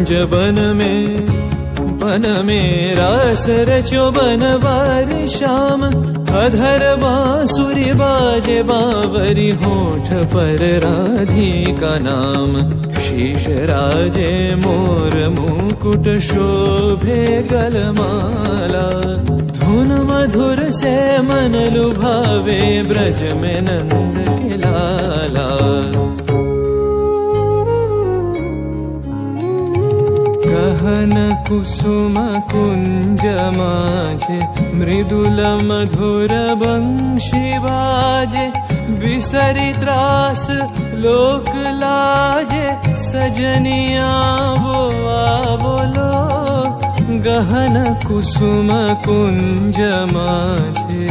कुंज बन में रास रचो बनवार श्याम। अधर बांसुरी बाजे बावरी होठ पर राधिका नाम। शीश राजे मोर मुकुट शोभे गलमाला। धुन मधुर से मन लुभावे ब्रज में नंद के लाला। गहन कुसुम कुंज माझे मृदुल मधुर बंशी बाजे। बिसरी त्रास लोक लाजे सजनिया वो बोलो। गहन कुसुम कुंज माझे।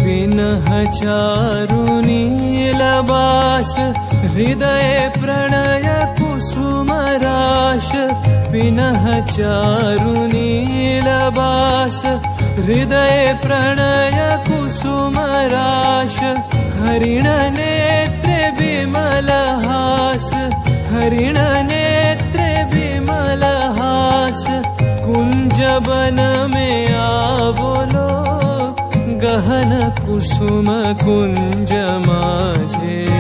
पिनह चारु नीलबास हृदय प्रणय कुसुम राश। पिनह चारु नीलबास हृदय प्रणय कुसुम राश। हरिण नेत्रे विमल हास। हरिण नेत्रे विमल हास। कुंज बन में आवलो। गहन कुसुम कुंज माझे।